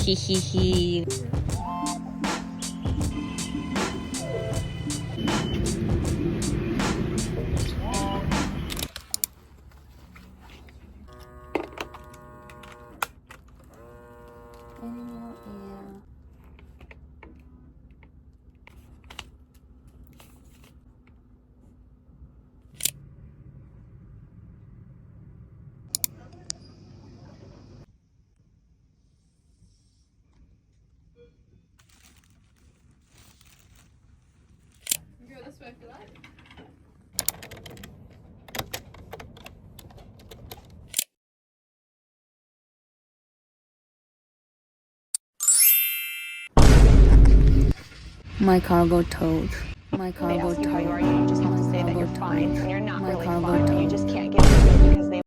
Hehehe. Go this way if you like. My car got towed. My car They got ask you how towed. you are, you just have to say car that you're got fine towed. when you're not My really car got fine. You towed. just can't get into it because they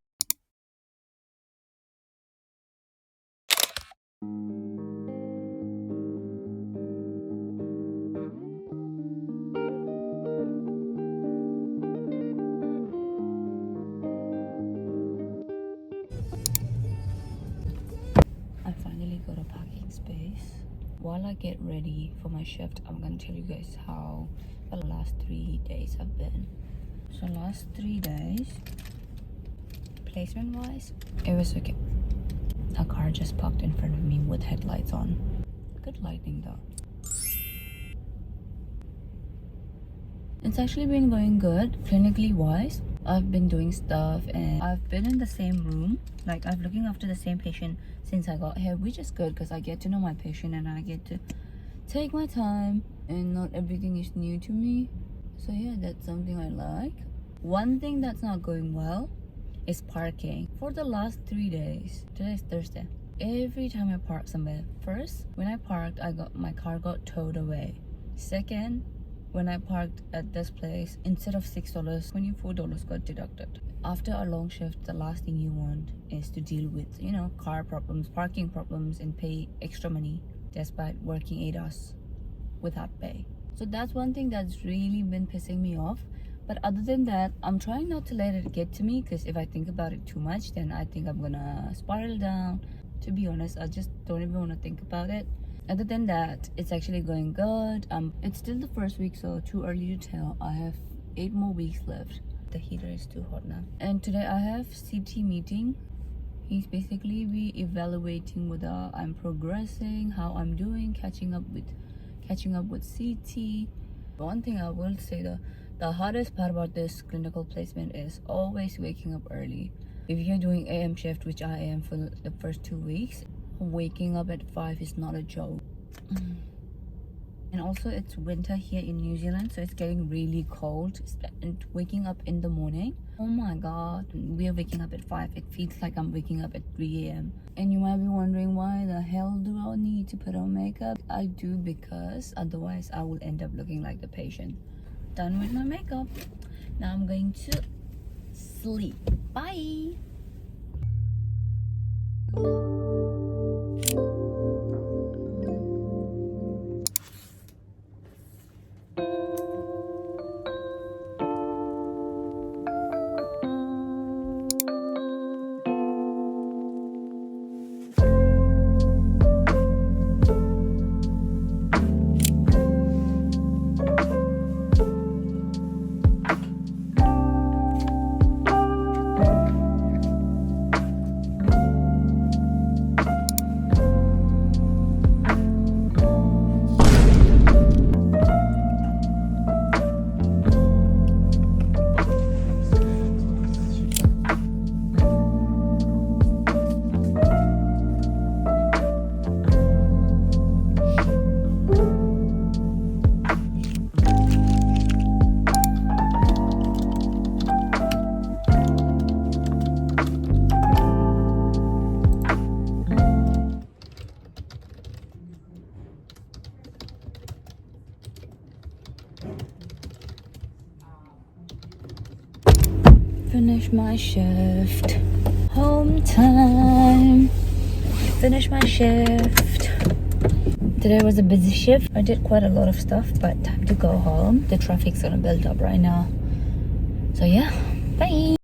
I finally got a parking space. While I get ready for my shift, I'm gonna tell you guys how the last 3 days have been. So last 3 days, placement wise, it was okay. A car just parked in front of me with headlights on. Good lighting though. It's actually been going good clinically wise. I've been doing stuff and I've been in the same room. Like I've looking after the same patient since I got here, which is good because I get to know my patient and I get to take my time and not everything is new to me. So yeah, that's something I like. One thing that's not going well is parking. For the last 3 days, today's Thursday, every time I park somewhere, first when I parked, my car got towed away. Second, when I parked at this place, instead of $6, $24 got deducted. After a long shift, the last thing you want is to deal with, car problems, parking problems, and pay extra money despite working 8 hours without pay. So that's one thing that's really been pissing me off. But other than that, I'm trying not to let it get to me, because if I think about it too much, then I think I'm gonna spiral down. To be honest, I just don't even want to think about it. Other than that, it's actually going good. It's still the first week, so too early to tell. I have 8 more weeks left. The heater is too hot now. And today I have CT meeting. He's basically evaluating whether I'm progressing, how I'm doing, catching up with CT. One thing I will say, the hardest part about this clinical placement is always waking up early. If you're doing AM shift, which I am for the first 2 weeks, waking up at 5 is not a joke. And also it's winter here in New Zealand, so it's getting really cold. And waking up in the morning, oh my god, we are waking up at 5. It feels like I'm waking up at 3 a.m. And you might be wondering, why the hell do I need to put on makeup? I do because otherwise I will end up looking like the patient. Done with my makeup. Now I'm going to sleep. Bye. Finish my shift. Home time. Finish my shift. Today was a busy shift. I did quite a lot of stuff, but time to go home. The traffic's gonna build up right now. So yeah, bye.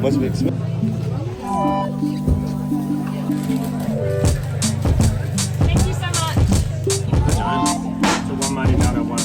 Must be expensive. Thank you so much. So 199 at one.